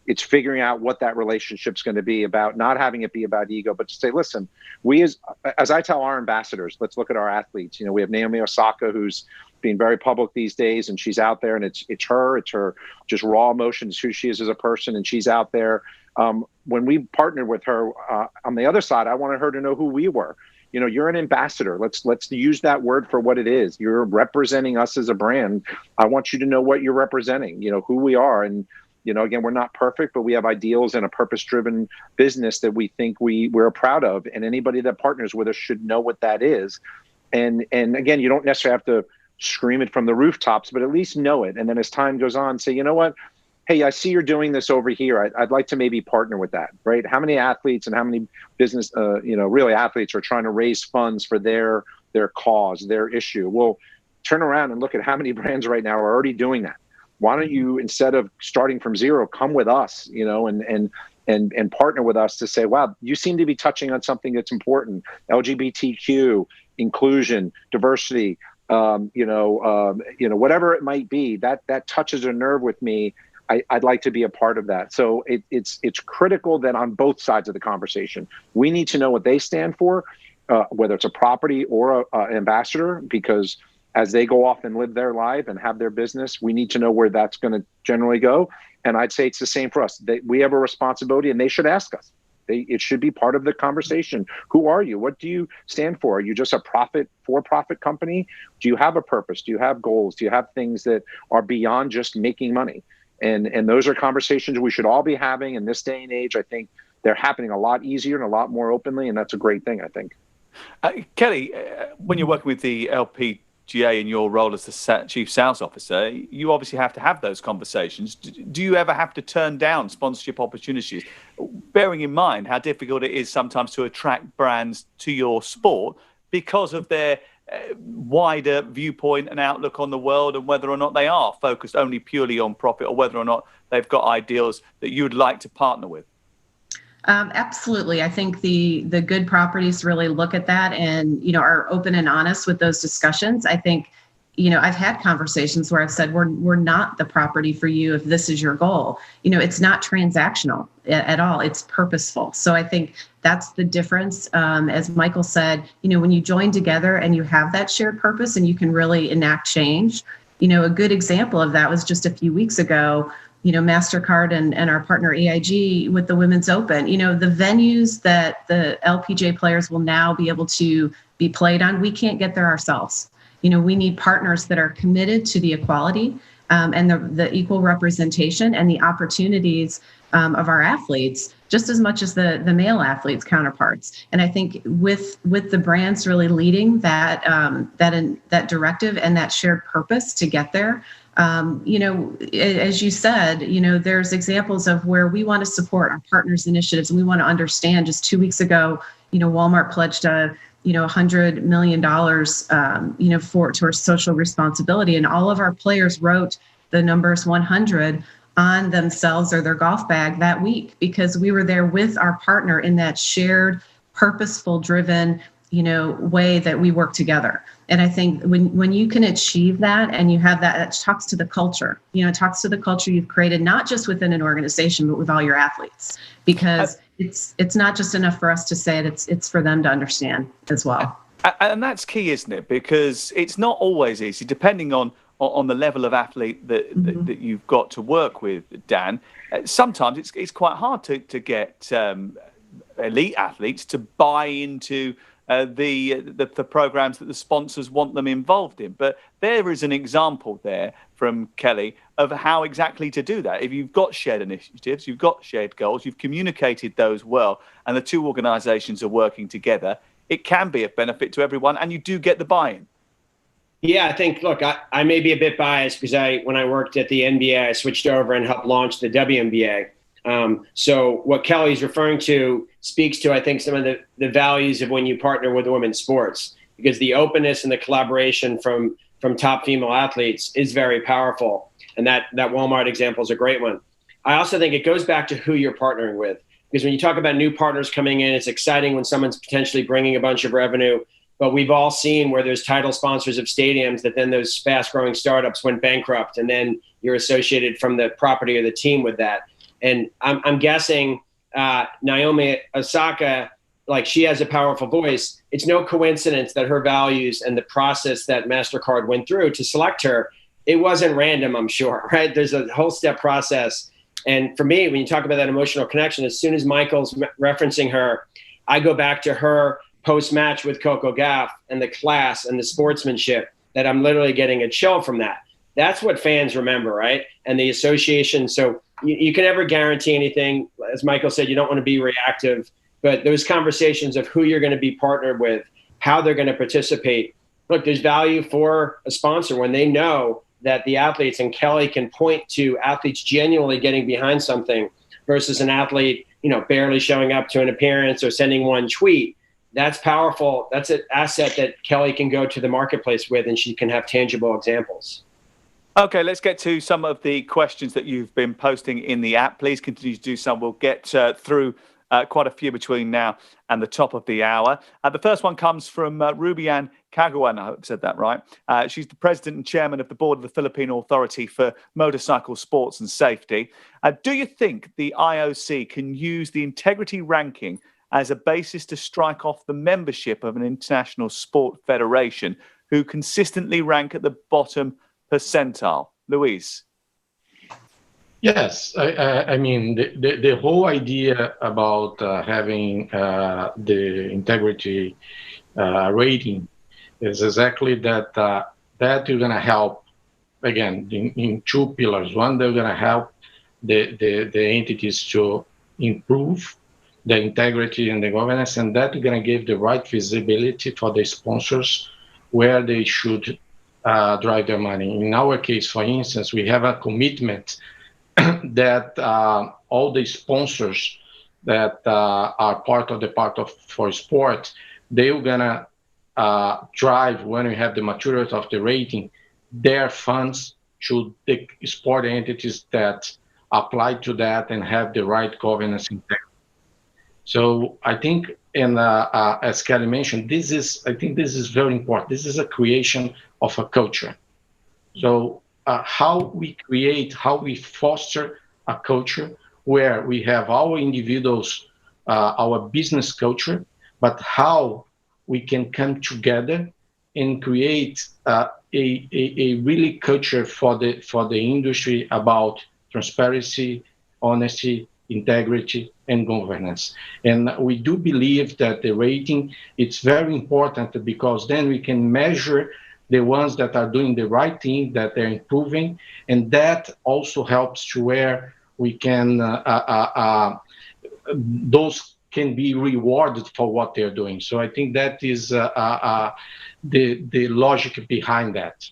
it's figuring out what that relationship's going to be about, not having it be about ego, but to say, listen, we as I tell our ambassadors, let's look at our athletes. We have Naomi Osaka, who's being very public these days, and she's out there, and it's her just raw emotions, who she is as a person, and she's out there. When we partnered with her on the other side, I wanted her to know who we were. You're an ambassador. Let's use that word for what it is. You're representing us as a brand. I want you to know what you're representing, who we are. And, again, we're not perfect, but we have ideals and a purpose-driven business that we think we're proud of. And anybody that partners with us should know what that is. And again, you don't necessarily have to scream it from the rooftops, but at least know it. And then as time goes on, say, you know what? Hey, I see you're doing this over here. I'd like to maybe partner with that, right? How many athletes and how many business, really athletes are trying to raise funds for their cause, their issue? Well, turn around and look at how many brands right now are already doing that. Why don't you, instead of starting from zero, come with us, you know, and partner with us to say, wow, you seem to be touching on something that's important: LGBTQ, inclusion, diversity, whatever it might be, that touches a nerve with me. I'd like to be a part of that. So it's critical that on both sides of the conversation, we need to know what they stand for, whether it's a property or an ambassador, because as they go off and live their life and have their business, we need to know where that's going to generally go. And I'd say it's the same for us. We have a responsibility, and they should ask us. It should be part of the conversation. Who are you? What do you stand for? Are you just a for-profit company? Do you have a purpose? Do you have goals? Do you have things that are beyond just making money? And those are conversations we should all be having in this day and age. I think they're happening a lot easier and a lot more openly, and that's a great thing, I think. Kelly, when you're working with the LPGA in your role as the chief sales officer, you obviously have to have those conversations. Do you ever have to turn down sponsorship opportunities, bearing in mind how difficult it is sometimes to attract brands to your sport because of their wider viewpoint and outlook on the world, and whether or not they are focused only purely on profit, or whether or not they've got ideals that you would like to partner with? Absolutely. I think the good properties really look at that and, you know, are open and honest with those discussions. I think, you know, I've had conversations where I've said, we're not the property for you if this is your goal. You know, it's not transactional at all. It's purposeful. So I think that's the difference. As Michael said, you know, when you join together and you have that shared purpose and you can really enact change, you know, a good example of that was just a few weeks ago, you know, MasterCard and our partner AIG with the Women's Open. You know, the venues that the LPGA players will now be able to be played on, we can't get there ourselves. You know, we need partners that are committed to the equality and the equal representation and the opportunities of our athletes, just as much as the male athletes counterparts. And I think with the brands really leading that directive and that shared purpose to get there, you know, as you said, you know, there's examples of where we want to support our partners' initiatives, and we want to understand. Just 2 weeks ago, you know, Walmart pledged $100 million, you know, towards social responsibility, and all of our players wrote the numbers 100 on themselves or their golf bag that week, because we were there with our partner in that shared, purposeful driven, you know, way that we work together. And I think when you can achieve that and you have that, it talks to the culture, you know, it talks to the culture you've created, not just within an organization, but with all your athletes, because it's not just enough for us to say it, it's for them to understand as well. And that's key, isn't it? Because it's not always easy, depending on the level of athlete that you've got to work with, Dan. Sometimes it's quite hard to get elite athletes to buy into the programs that the sponsors want them involved in. But there is an example there from Kelly of how exactly to do that. If you've got shared initiatives, you've got shared goals, you've communicated those well, and the two organizations are working together, it can be of benefit to everyone, and you do get the buy-in. Yeah, I think, look, I may be a bit biased because when I worked at the NBA, I switched over and helped launch the WNBA. So what Kelly's referring to speaks to, I think, some of the values of when you partner with women's sports, because the openness and the collaboration from top female athletes is very powerful. And that Walmart example is a great one. I also think it goes back to who you're partnering with, because when you talk about new partners coming in, it's exciting when someone's potentially bringing a bunch of revenue. But we've all seen where there's title sponsors of stadiums that then those fast growing startups went bankrupt, and then you're associated from the property or the team with that. And I'm guessing Naomi Osaka, like, she has a powerful voice. It's no coincidence that her values and the process that MasterCard went through to select her, it wasn't random, I'm sure, right? There's a whole step process. And for me, when you talk about that emotional connection, as soon as Michael's referencing her, I go back to her post-match with Coco Gauff and the class and the sportsmanship, that I'm literally getting a chill from that. That's what fans remember, right? And the association. So you can never guarantee anything. As Michael said, you don't want to be reactive, but those conversations of who you're going to be partnered with, how they're going to participate. Look, there's value for a sponsor when they know that the athletes, and Kelly can point to athletes genuinely getting behind something versus an athlete, you know, barely showing up to an appearance or sending one tweet. That's powerful. That's an asset that Kelly can go to the marketplace with, and she can have tangible examples. Okay, let's get to some of the questions that you've been posting in the app. Please continue to do some. We'll get through quite a few between now and the top of the hour. The first one comes from Rubian Kagawan. I hope I said that right. She's the president and chairman of the board of the Philippine Authority for Motorcycle Sports and Safety. Do you think the IOC can use the integrity ranking as a basis to strike off the membership of an international sport federation who consistently rank at the bottom percentile? Louise? Yes, I mean, the whole idea about having the integrity rating is exactly that that you're going to help, again, in two pillars. One, they're going to help the entities to improve the integrity and the governance, and that you're going to give the right visibility for the sponsors where they should drive their money. In our case, for instance, we have a commitment that all the sponsors that are part of the for sport, they're gonna drive, when we have the maturity of the rating, their funds to the sport entities that apply to that and have the right governance integrity. So I think, as Kelly mentioned, I think this is very important. This is a creation of a culture. So how we foster a culture where we have our individuals, our business culture, but how we can come together and create a really culture for the industry about transparency, honesty, integrity, and governance. And we do believe that the rating, it's very important, because then we can measure the ones that are doing the right thing, that they're improving, and that also helps to where we can, those can be rewarded for what they're doing. So I think that is the logic behind that.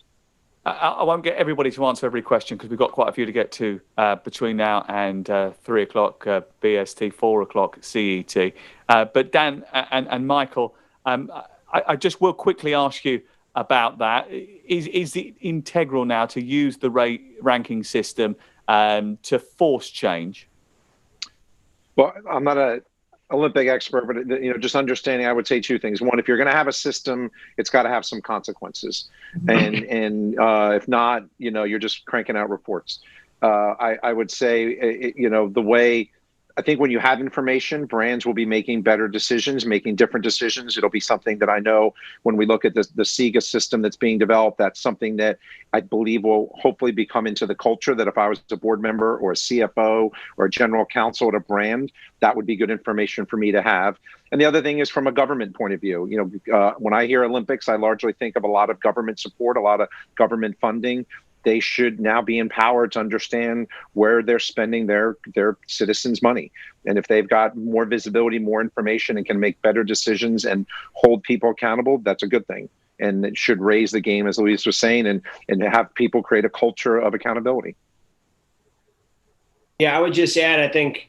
I won't get everybody to answer every question because we've got quite a few to get to between now and 3 o'clock BST, 4 o'clock CET. But Dan and Michael, I just will quickly ask you about that. Is it integral now to use the ranking system to force change? Well, I'm not an Olympic expert, but just understanding, I would say two things. One, if you're going to have a system, it's got to have some consequences, and if not, you're just cranking out reports. I would say, the way. I think when you have information, brands will be making better decisions, making different decisions. It'll be something that I know when we look at the SIGA system that's being developed, that's something that I believe will hopefully become into the culture, that if I was a board member or a CFO or a general counsel at a brand, that would be good information for me to have. And the other thing is from a government point of view. When I hear Olympics, I largely think of a lot of government support, a lot of government funding. They should now be empowered to understand where they're spending their citizens' money. And if they've got more visibility, more information, and can make better decisions and hold people accountable, that's a good thing. And it should raise the game, as Luis was saying, and have people create a culture of accountability. Yeah, I would just add, I think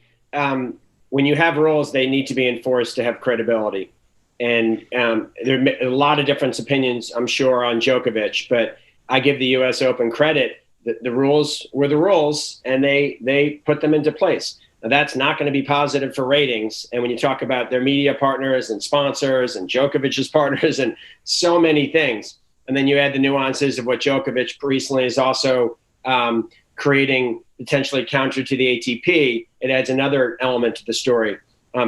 when you have rules, they need to be enforced to have credibility. And there are a lot of different opinions, I'm sure, on Djokovic, but I give the U.S. Open credit. The rules were the rules, and they put them into place. Now, that's not going to be positive for ratings. And when you talk about their media partners and sponsors and Djokovic's partners and so many things, and then you add the nuances of what Djokovic recently is also creating potentially counter to the ATP, it adds another element to the story.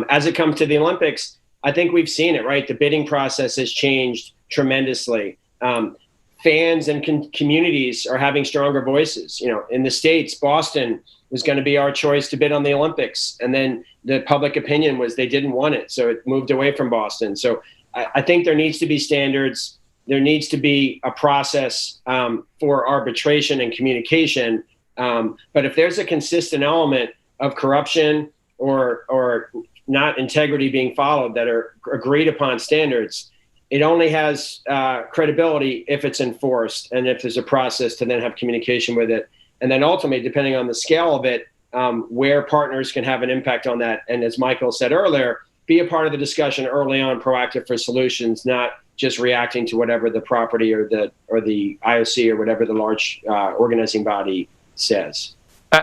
As it comes to the Olympics, I think we've seen it, right? The bidding process has changed tremendously. Fans and communities are having stronger voices. In the States, Boston was going to be our choice to bid on the Olympics. And then the public opinion was they didn't want it. So it moved away from Boston. So I think there needs to be standards. There needs to be a process for arbitration and communication. But if there's a consistent element of corruption or not integrity being followed that are agreed upon standards, it only has credibility if it's enforced and if there's a process to then have communication with it. And then ultimately, depending on the scale of it, where partners can have an impact on that. And as Michael said earlier, be a part of the discussion early on, proactive for solutions, not just reacting to whatever the property or the IOC or whatever the large organizing body says.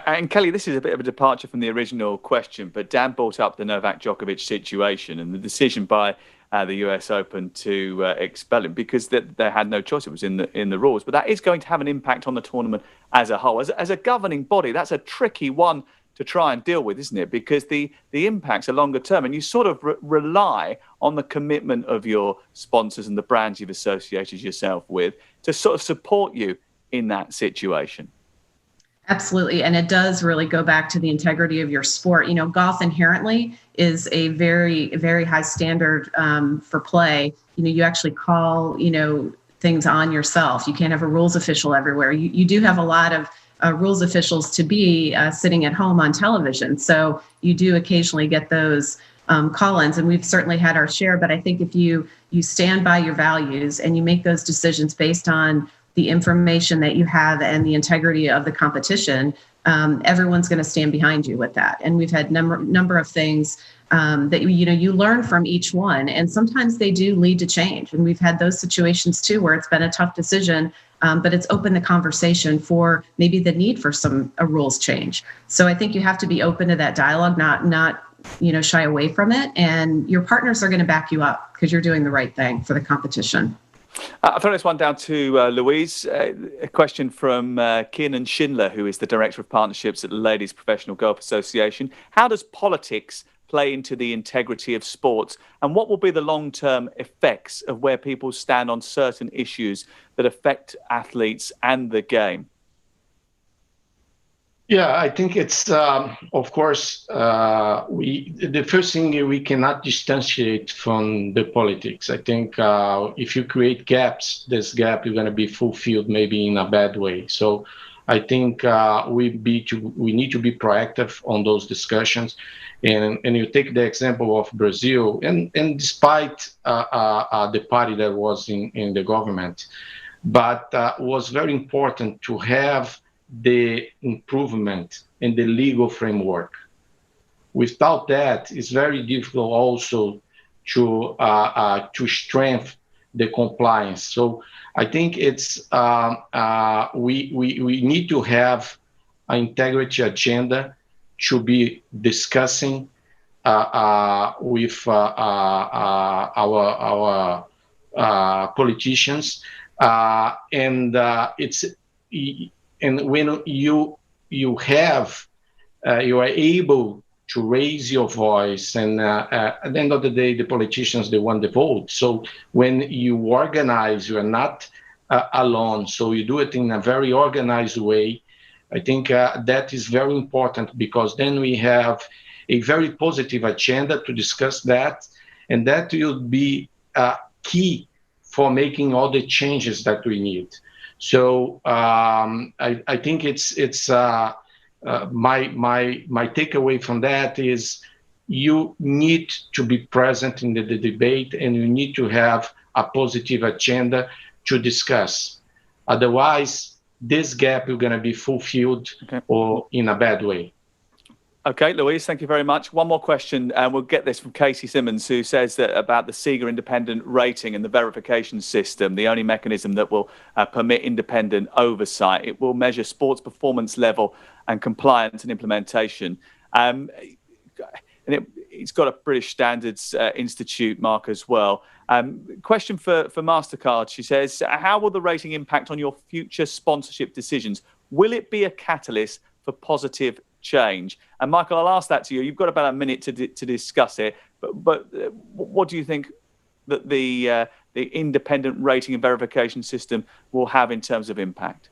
And Kelly, this is a bit of a departure from the original question, but Dan brought up the Novak Djokovic situation and the decision by the US Open to expel him because they had no choice. It was in the rules, but that is going to have an impact on the tournament as a whole. As a governing body, that's a tricky one to try and deal with, isn't it? Because the impacts are longer term, and you sort of rely on the commitment of your sponsors and the brands you've associated yourself with to sort of support you in that situation. Absolutely. And it does really go back to the integrity of your sport. You know, golf inherently is a very, very high standard for play. You know, you actually call, things on yourself. You can't have a rules official everywhere. You do have a lot of rules officials to be sitting at home on television. So you do occasionally get those call-ins, and we've certainly had our share. But I think if you stand by your values and you make those decisions based on the information that you have and the integrity of the competition, everyone's going to stand behind you with that. And we've had number of things that you learn from each one, and sometimes they do lead to change. And we've had those situations too, where it's been a tough decision, but it's opened the conversation for maybe the need for a rules change. So I think you have to be open to that dialogue, not shy away from it. And your partners are going to back you up because you're doing the right thing for the competition. I'll throw this one down to Louise. A question from Kiernan Schindler, who is the Director of Partnerships at the Ladies Professional Golf Association. How does politics play into the integrity of sports, and what will be the long-term effects of where people stand on certain issues that affect athletes and the game? Yeah, I think it's, of course, the first thing, we cannot distantiate from the politics. I think if you create gaps, this gap is going to be fulfilled maybe in a bad way. So I think we need to be proactive on those discussions. And you take the example of Brazil, and despite the party that was in the government, but was very important to have the improvement in the legal framework. Without that, it's very difficult also to strengthen the compliance. So I think it's we need to have an integrity agenda to be discussing with our politicians, and when you are able to raise your voice, and at the end of the day, the politicians, they want the vote. So when you organize, you are not alone. So you do it in a very organized way. I think that is very important, because then we have a very positive agenda to discuss that, and that will be key for making all the changes that we need. So I think it's my takeaway from that is you need to be present in the debate, and you need to have a positive agenda to discuss. Otherwise, this gap is going to be fulfilled, or in a bad way. Okay, Louise, thank you very much. One more question, and we'll get this from Casey Simmons, who says that about the SIGA independent rating and the verification system, the only mechanism that will permit independent oversight. It will measure sports performance level and compliance and implementation. And it's got a British Standards Institute mark as well. Question for MasterCard. She says, how will the rating impact on your future sponsorship decisions? Will it be a catalyst for positive change? And Michael, I'll ask that to you. You've got about a minute to discuss it, but what do you think that the independent rating and verification system will have in terms of impact?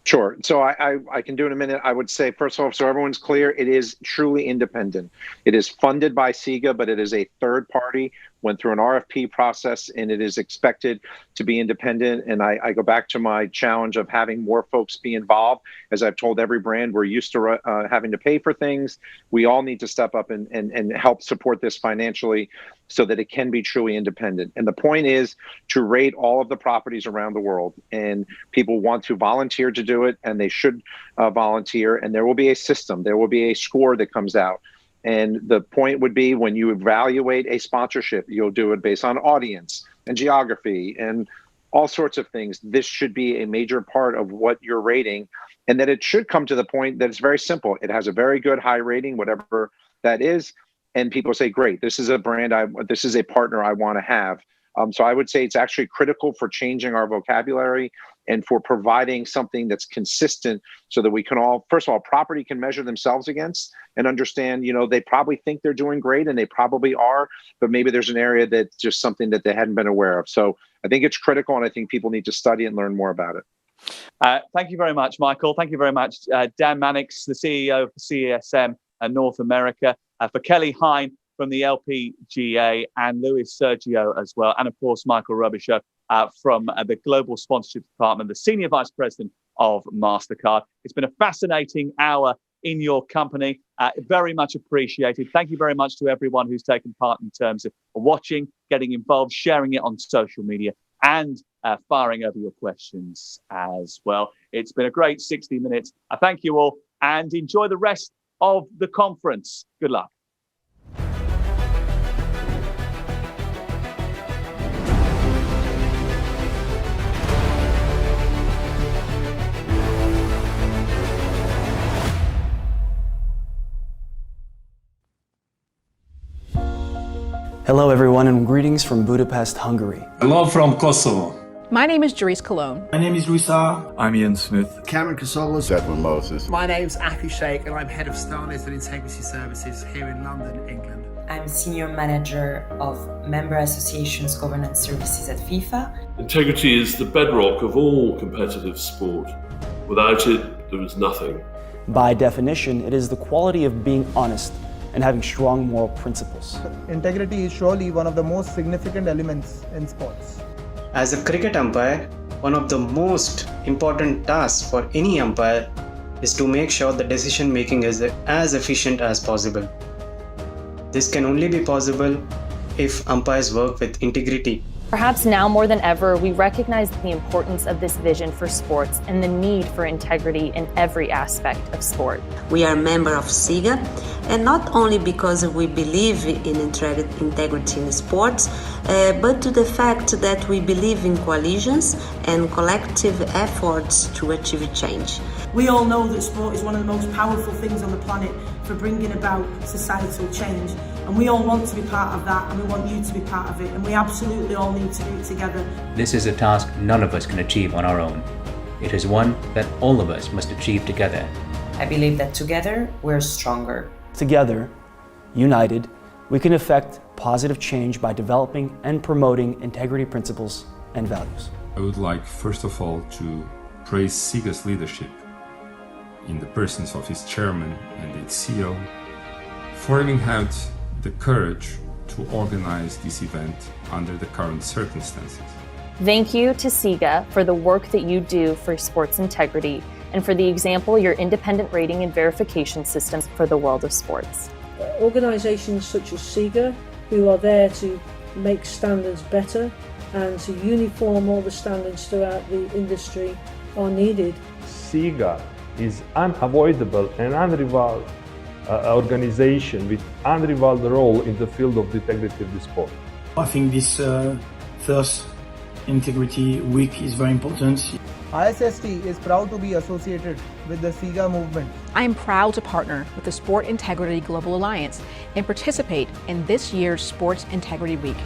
Sure. So I can do it in a minute. I would say, first of all, so everyone's clear, it is truly independent. It is funded by SIGA, but it is a third party, went through an RFP process, and it is expected to be independent. And I go back to my challenge of having more folks be involved. As I've told every brand, we're used to having to pay for things. We all need to step up and help support this financially so that it can be truly independent. And the point is to rate all of the properties around the world. And people want to volunteer to do it, and they should volunteer. And there will be a system. There will be a score that comes out. And the point would be, when you evaluate a sponsorship, you'll do it based on audience, and geography and all sorts of things, this should be a major part of what you're rating, and that it should come to the point that it's very simple. It has a very good high rating, whatever that is, and people say, great, this is a brand, this is a partner I want to have. So I would say it's actually critical for changing our vocabulary and for providing something that's consistent so that we can all, first of all, property can measure themselves against and understand, they probably think they're doing great and they probably are, but maybe there's an area that's just something that they hadn't been aware of. So I think it's critical, and I think people need to study and learn more about it. Thank you very much, Michael. Thank you very much, Dan Mannix, the CEO of CESM North America, for Kelly Hine from the LPGA, and Luis Sergio as well, and of course Michael Robichaud from the Global Sponsorship Department, the Senior Vice President of MasterCard. It's been a fascinating hour in your company. Very much appreciated. Thank you very much to everyone who's taken part in terms of watching, getting involved, sharing it on social media, and firing over your questions as well. It's been a great 60 minutes. I thank you all, and enjoy the rest of the conference. Good luck. Hello everyone, and greetings from Budapest, Hungary. Hello from Kosovo. My name is Jerice Cologne. My name is Luisa. I'm Ian Smith. Cameron Casolas. Edwin Moses. My name's Aku Sheikh, and I'm Head of Standards and Integrity Services here in London, England. I'm Senior Manager of Member Associations Governance Services at FIFA. Integrity is the bedrock of all competitive sport. Without it, there is nothing. By definition, it is the quality of being honest and having strong moral principles. Integrity is surely one of the most significant elements in sports. As a cricket umpire, one of the most important tasks for any umpire is to make sure the decision making is as efficient as possible. This can only be possible if umpires work with integrity. Perhaps now more than ever, we recognize the importance of this vision for sports and the need for integrity in every aspect of sport. We are a member of SIGA, and not only because we believe in integrity in sports, but to the fact that we believe in coalitions and collective efforts to achieve change. We all know that sport is one of the most powerful things on the planet for bringing about societal change. And we all want to be part of that, and we want you to be part of it, and we absolutely all need to do it together. This is a task none of us can achieve on our own. It is one that all of us must achieve together. I believe that together we're stronger. Together, united, we can effect positive change by developing and promoting integrity principles and values. I would like, first of all, to praise SIGA's leadership in the persons of its chairman and its CEO for having had the courage to organize this event under the current circumstances. Thank you to SIGA for the work that you do for sports integrity and for the example your independent rating and verification systems for the world of sports. Organisations such as SIGA, who are there to make standards better and to uniform all the standards throughout the industry, are needed. SIGA is unavoidable and unrivaled organization with unrivaled role in the field of integrity of the sport. I think this first Integrity Week is very important. ISST is proud to be associated with the SIGA movement. I am proud to partner with the Sport Integrity Global Alliance and participate in this year's Sports Integrity Week.